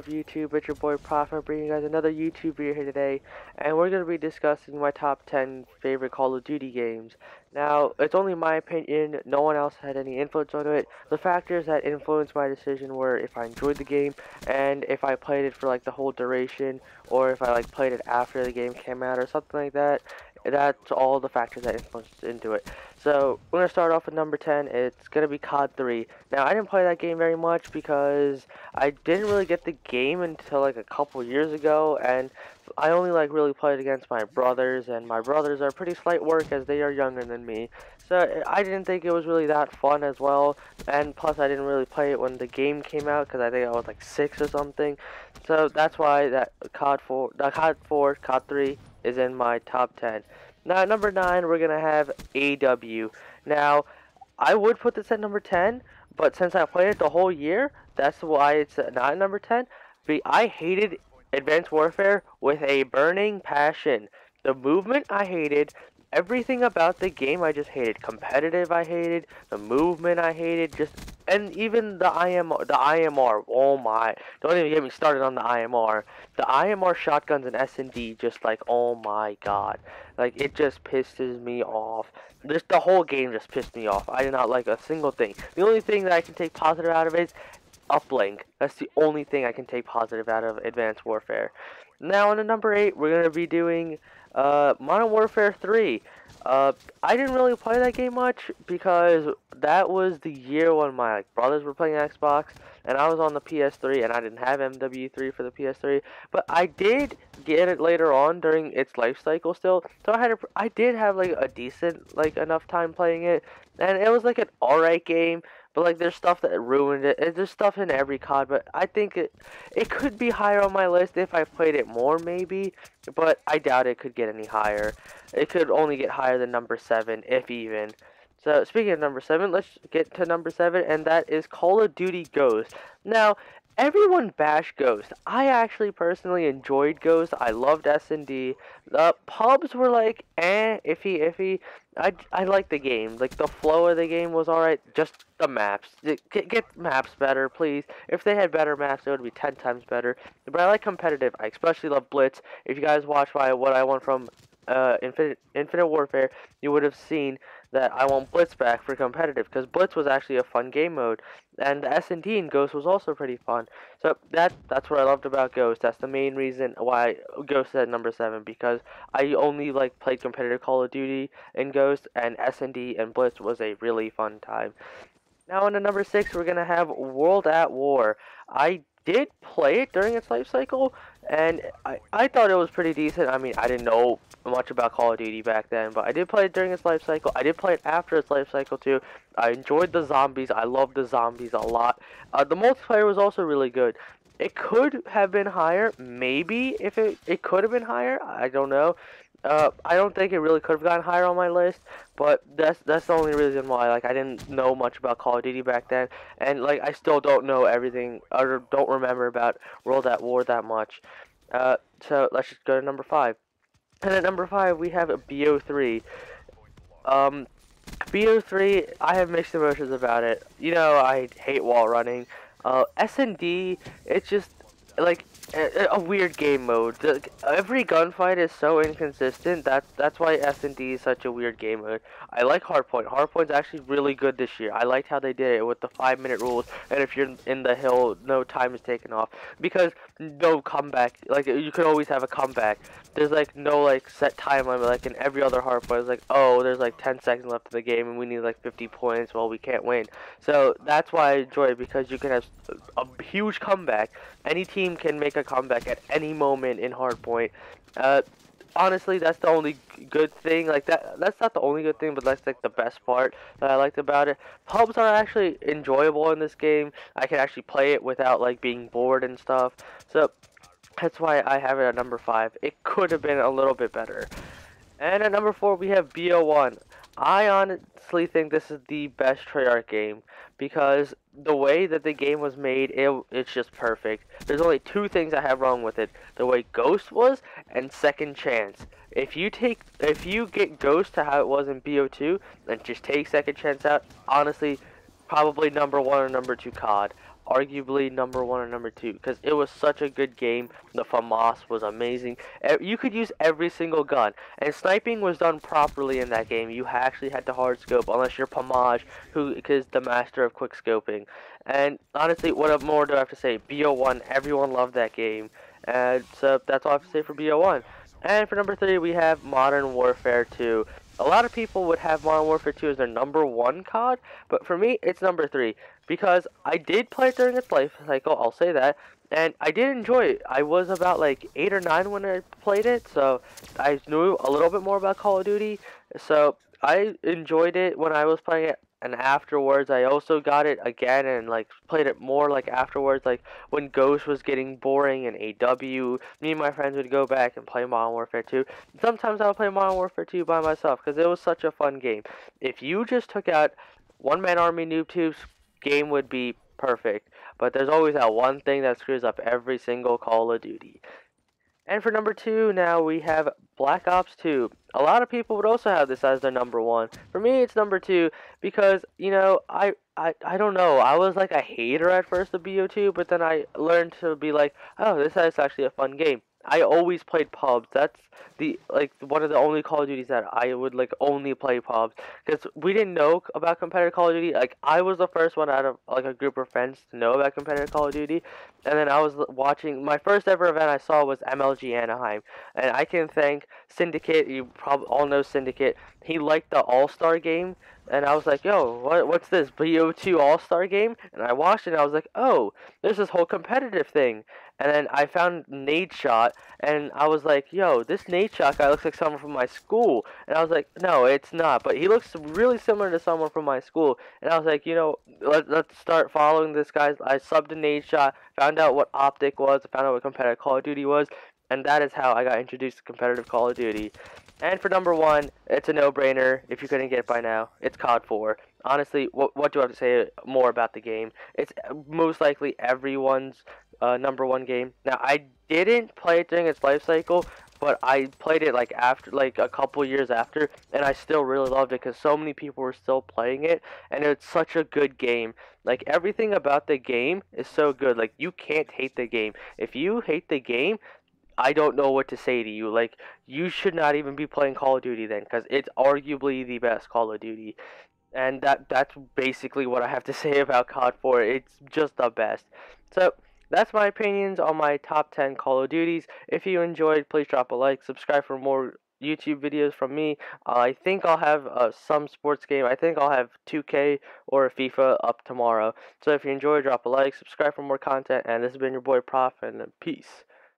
up YouTube? It's your boy Proph. I'm bringing you guys another YouTube video here today, and we're going to be discussing my top 10 favorite Call of Duty games. Now, it's only my opinion, no one else had any influence on it. The factors that influenced my decision were if I enjoyed the game, and if I played it for like the whole duration, or if I like played it after the game came out or something like that. That's all the factors that influenced into it. So, we're going to start off with number 10. It's going to be COD 3. Now, I didn't play that game very much because I didn't really get the game until like a couple years ago, and I only like really played against my brothers, and my brothers are pretty slight work as they are younger than me. So, I didn't think it was really that fun as well, and plus I didn't really play it when the game came out because I think I was like 6 or something. So, that's why that COD 3 is in my top 10. Now, at number 9, we're going to have AW. Now, I would put this at number 10, but since I played it the whole year, that's why it's not at number 10. But I hated Advanced Warfare with a burning passion. The movement I hated, everything about the game I just hated. Competitive I hated, the movement I hated, and even the IMR, oh my, don't even get me started on the IMR. The IMR shotguns and S&D, just like, oh my god. Like, it just pisses me off. The whole game just pissed me off. I did not like a single thing. The only thing that I can take positive out of it is uplink. That's the only thing I can take positive out of Advanced Warfare. Now, on to number 8, we're going to be doing Modern Warfare 3. I didn't really play that game much because that was the year when my brothers were playing Xbox and I was on the PS3 and I didn't have MW3 for the PS3, but I did get it later on during its life cycle still. So I did have like a decent enough time playing it, and it was like an alright game. But like there's stuff that ruined it. There's stuff in every COD, but I think it could be higher on my list if I played it more maybe, but I doubt it could get any higher. It could only get higher than number 7 if even. So speaking of number 7, let's get to number 7, and that is Call of Duty Ghost. Now, everyone bashed Ghost. I actually personally enjoyed Ghost. I loved S&D. The pubs were like, iffy. I liked the game. Like, the flow of the game was alright. Just the maps. Get maps better, please. If they had better maps, it would be 10 times better. But I like competitive. I especially love Blitz. If you guys watch what I won from Infinite Warfare, you would have seen that I want Blitz back for competitive, because Blitz was actually a fun game mode, and the S&D in Ghost was also pretty fun. So that's what I loved about Ghost. That's the main reason why Ghost is at number 7, because I only played competitive Call of Duty in Ghost, and S&D and Blitz was a really fun time. Now on to number 6, we're gonna have World at War. I did play it during its life cycle, and I thought it was pretty decent. I mean, I didn't know much about Call of Duty back then, but I did play it during its life cycle. I did play it after its life cycle too. I enjoyed the zombies. I loved the zombies a lot. The multiplayer was also really good. It could have been higher, maybe. If it could have been higher, I don't know. I don't think it really could have gotten higher on my list, but that's the only reason why. Like, I didn't know much about Call of Duty back then, and like I still don't know everything, or don't remember about World at War that much. So let's just go to number 5. And at number 5 we have BO3. BO3, I have mixed emotions about it. You know, I hate wall running. S&D, it's just like a weird game mode. Every gunfight is so inconsistent. That's why S&D is such a weird game mode. I like Hardpoint. Hardpoint's actually really good this year. I liked how they did it with the 5-minute rules, and if you're in the hill, no time is taken off, because no comeback. Like, you could always have a comeback. There's like no set time limit like in every other Hardpoint. It's like, oh, there's like 10 seconds left in the game and we need like 50 points. Well, we can't win. So that's why I enjoy it, because you can have a huge comeback. Any team can make a comeback at any moment in Hardpoint. Honestly, that's the only good thing. Like, that's not the only good thing, but that's like the best part that I liked about it. Pubs are actually enjoyable in this game. I can actually play it without like being bored and stuff. So that's why I have it at number 5. It could have been a little bit better. And at number 4 we have BO1. I honestly think this is the best Treyarch game, because the way that the game was made, it's just perfect. There's only 2 things I have wrong with it: the way Ghost was, and Second Chance. If you get Ghost to how it was in BO2, and just take Second Chance out, honestly, probably number 1 or number 2 COD. arguably number one or number two because it was such a good game. The FAMAS was amazing. You could use every single gun, and sniping was done properly in that game. You actually had to hard scope unless you're Pamaj, who is the master of quick scoping. And honestly, what more do I have to say? BO1, everyone loved that game. And so that's all I have to say for BO1. And for number 3, we have Modern Warfare 2. A lot of people would have Modern Warfare 2 as their number 1 COD, but for me, it's number 3. Because I did play it during its life cycle, I'll say that, and I did enjoy it. I was about like 8 or 9 when I played it, so I knew a little bit more about Call of Duty, so I enjoyed it when I was playing it. And afterwards, I also got it again and like played it more like afterwards, like when Ghost was getting boring in AW. Me and my friends would go back and play Modern Warfare 2. Sometimes I would play Modern Warfare 2 by myself because it was such a fun game. If you just took out One Man Army Noob Tubes, game would be perfect. But there's always that one thing that screws up every single Call of Duty. And for number 2, now we have Black Ops 2. A lot of people would also have this as their number 1. For me, it's number 2 because, you know, I don't know. I was like a hater at first of BO2, but then I learned to be like, oh, this is actually a fun game. I always played pubs. That's one of the only Call of Duties that I would like only play pubs because we didn't know about competitive Call of Duty. Like I was the first one out of like a group of friends to know about competitive Call of Duty, and then I was watching my first ever event I saw was MLG Anaheim, and I can thank Syndicate. You probably all know Syndicate. He liked the All-Star game, and I was like, yo, what's this BO2 All-Star game? And I watched it, and I was like, oh, there's this whole competitive thing. And then I found Nade Shot, and I was like, yo, this Nade Shot guy looks like someone from my school. And I was like, no, it's not, but he looks really similar to someone from my school. And I was like, you know, let's start following this guy. I subbed to Nade Shot, found out what Optic was, found out what competitive Call of Duty was, and that is how I got introduced to competitive Call of Duty. And for number 1, it's a no-brainer, if you couldn't get it by now, it's COD 4. Honestly, what do I have to say more about the game? It's most likely everyone's number 1 game. Now, I didn't play it during its life cycle, but I played it like after, like a couple years after, and I still really loved it because so many people were still playing it, and it's such a good game. Like everything about the game is so good. Like you can't hate the game. If you hate the game, I don't know what to say to you. Like, you should not even be playing Call of Duty then, because it's arguably the best Call of Duty. And that's basically what I have to say about COD 4. It's just the best. So, that's my opinions on my top 10 Call of Duties. If you enjoyed, please drop a like, subscribe for more YouTube videos from me. I think I'll have some sports game. I think I'll have 2K or FIFA up tomorrow. So if you enjoyed, drop a like, subscribe for more content, and this has been your boy Proph, and peace.